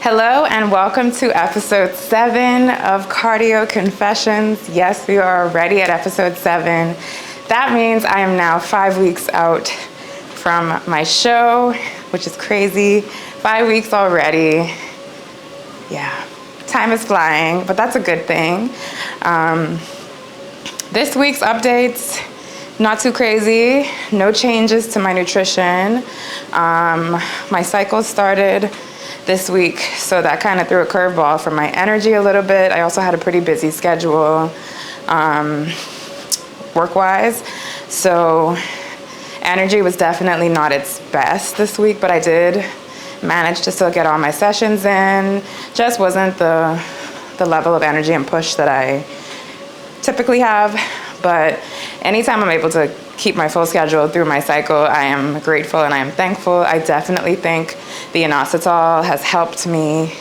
Hello and welcome to episode 7 of Cardio Confessions. Yes, we are already at episode 7. That means I am now 5 weeks out from my show, which is crazy. 5 weeks already. Yeah, time is flying, but that's a good thing. This week's updates, not too crazy. No changes to my nutrition. My cycle started this week, so that kind of threw a curveball for my energy a little bit. I also had a pretty busy schedule work-wise, so energy was definitely not its best this week, but I did manage to still get all my sessions in. Just wasn't the level of energy and push that I typically have, but anytime I'm able to keep my full schedule through my cycle, I am grateful and I am thankful. I definitely think the inositol has helped me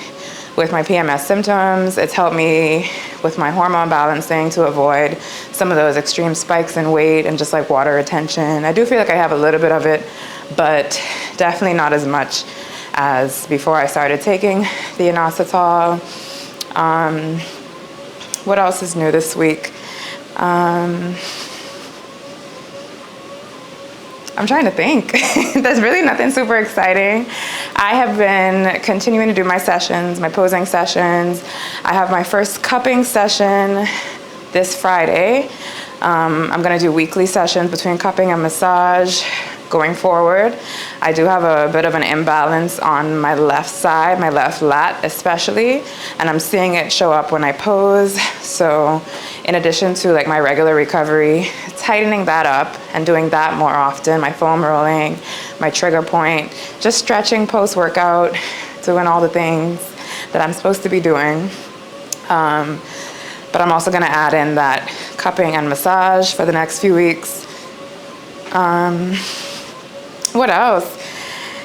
with my PMS symptoms. It's helped me with my hormone balancing to avoid some of those extreme spikes in weight and just like water retention. I do feel like I have a little bit of it, but definitely not as much as before I started taking the inositol. What else is new this week? I'm trying to think. There's really nothing super exciting. I have been continuing to do my sessions, my posing sessions. I have my first cupping session this Friday. I'm going to do weekly sessions between cupping and massage going forward. I do have a bit of an imbalance on my left side, my left lat especially, and I'm seeing it show up when I pose. So in addition to like my regular recovery, tightening that up and doing that more often, my foam rolling, my trigger point, just stretching post-workout, doing all the things that I'm supposed to be doing. But I'm also going to add in that cupping and massage for the next few weeks. What else?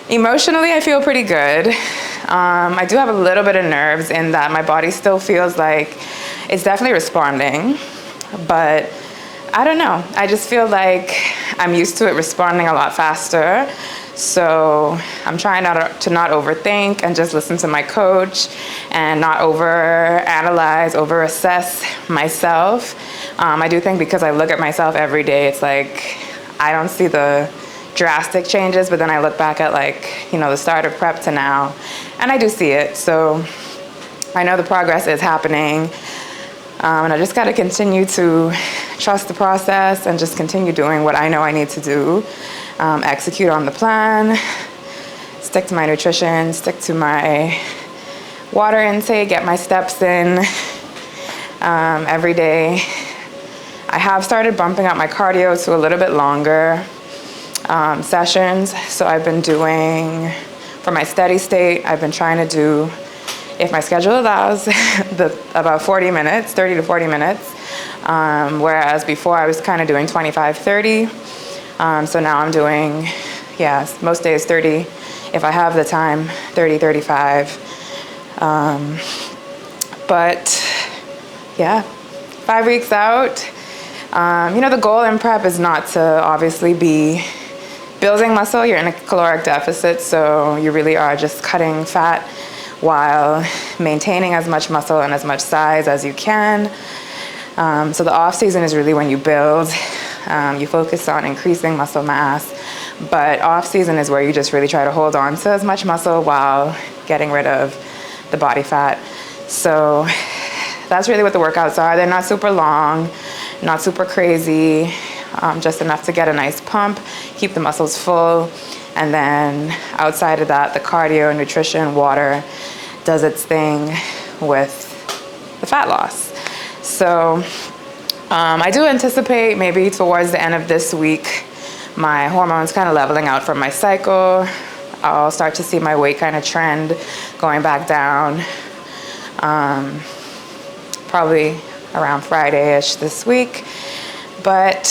Emotionally, I feel pretty good. I do have a little bit of nerves in that my body still feels like it's definitely responding, but I don't know. I just feel like I'm used to it responding a lot faster. So I'm trying to not overthink and just listen to my coach and not overanalyze, overassess myself. I do think because I look at myself every day, it's like I don't see the drastic changes, but then I look back at like, the start of prep to now, and I do see it. So I know the progress is happening, and I just got to continue to trust the process and just continue doing what I know I need to do, execute on the plan, stick to my nutrition, stick to my water intake, get my steps in every day. I have started bumping up my cardio to a little bit longer sessions. So I've been doing, for my steady state, I've been trying to do, if my schedule allows, about 40 minutes, 30 to 40 minutes. Whereas before I was kind of doing 25, 30. So now I'm doing, most days 30. If I have the time, 30, 35. But 5 weeks out. The goal in prep is not to obviously be building muscle. You're in a caloric deficit, so you really are just cutting fat while maintaining as much muscle and as much size as you can. So the off season is really when you build. You focus on increasing muscle mass, but off season is where you just really try to hold on to as much muscle while getting rid of the body fat. So that's really what the workouts are. They're not super long, not super crazy, just enough to get a nice pump, keep the muscles full, and then outside of that, the cardio, nutrition, water does its thing with the fat loss. So I do anticipate maybe towards the end of this week, my hormones kind of leveling out from my cycle. I'll start to see my weight kind of trend going back down, probably around Friday-ish this week. But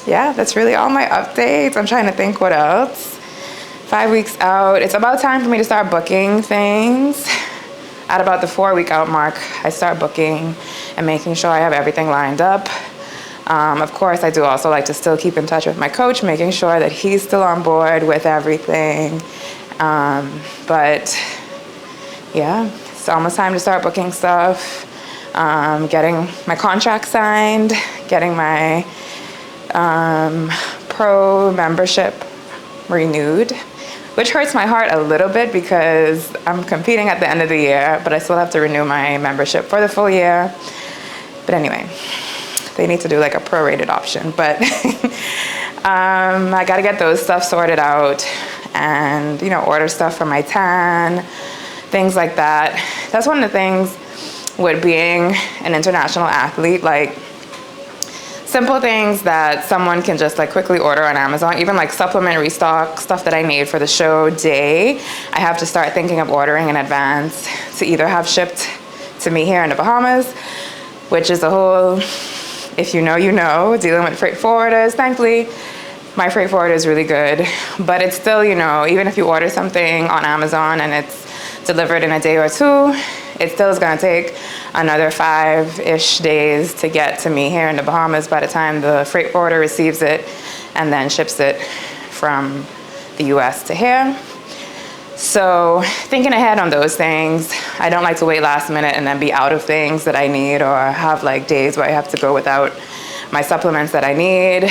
that's really all my updates. I'm trying to think what else. 5 weeks out. It's about time for me to start booking things. At about the 4 week out mark, I start booking and making sure I have everything lined up. Of course, I do also like to still keep in touch with my coach, making sure that he's still on board with everything. But yeah, it's almost time to start booking stuff, getting my contract signed, getting my pro membership renewed, which hurts my heart a little bit because I'm competing at the end of the year, but I still have to renew my membership for the full year. But anyway, they need to do like a prorated option, but I got to get those stuff sorted out and, order stuff for my tan, things like that. That's one of the things with being an international athlete, like simple things that someone can just like quickly order on Amazon, even like supplement restock, stuff that I need for the show day, I have to start thinking of ordering in advance to either have shipped to me here in the Bahamas, which is a whole, if you know, dealing with freight forwarders. Thankfully, my freight forwarder is really good, but it's still, even if you order something on Amazon and it's delivered in a day or two, it still is going to take another 5-ish days to get to me here in the Bahamas by the time the freight forwarder receives it and then ships it from the US to here. So thinking ahead on those things, I don't like to wait last minute and then be out of things that I need, or have like days where I have to go without my supplements that I need,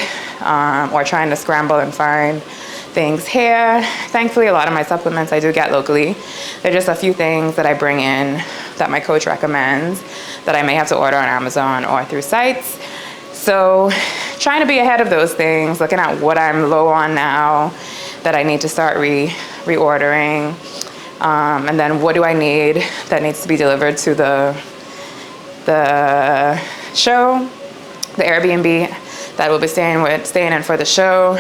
or trying to scramble and find things here. Thankfully, a lot of my supplements I do get locally. There are just a few things that I bring in that my coach recommends that I may have to order on Amazon or through sites. So trying to be ahead of those things, looking at what I'm low on now that I need to start reordering, and then what do I need that needs to be delivered to the show, the Airbnb that we'll be staying in for the show.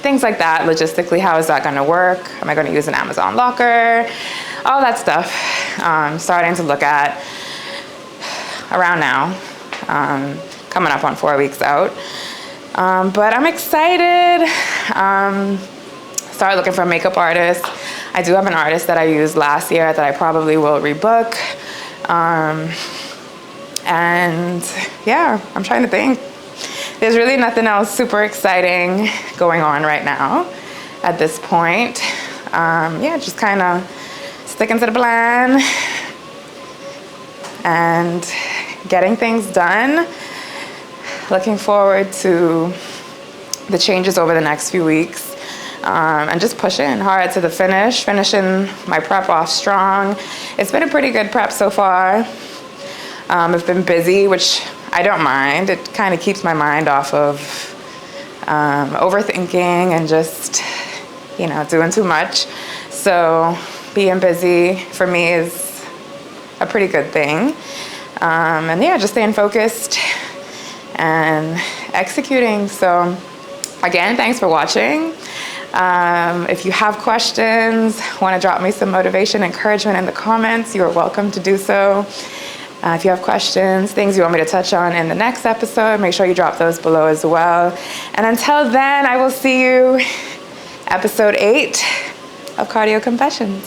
Things like that. Logistically, how is that going to work? Am I going to use an Amazon locker? All that stuff. Starting to look at around now, coming up on 4 weeks out. But I'm excited. Started looking for a makeup artist. I do have an artist that I used last year that I probably will rebook. And yeah, I'm trying to think. There's really nothing else super exciting going on right now at this point. Just kind of sticking to the plan and getting things done. Looking forward to the changes over the next few weeks, and just pushing hard to the finishing my prep off strong. It's been a pretty good prep so far. I've been busy, which I don't mind. It kind of keeps my mind off of overthinking and just, doing too much. So being busy for me is a pretty good thing. Just staying focused and executing. So again, thanks for watching. If you have questions, want to drop me some motivation, encouragement in the comments, you're welcome to do so. If you have questions, things you want me to touch on in the next episode, make sure you drop those below as well. And until then, I will see you episode 8 of Cardio Confessions.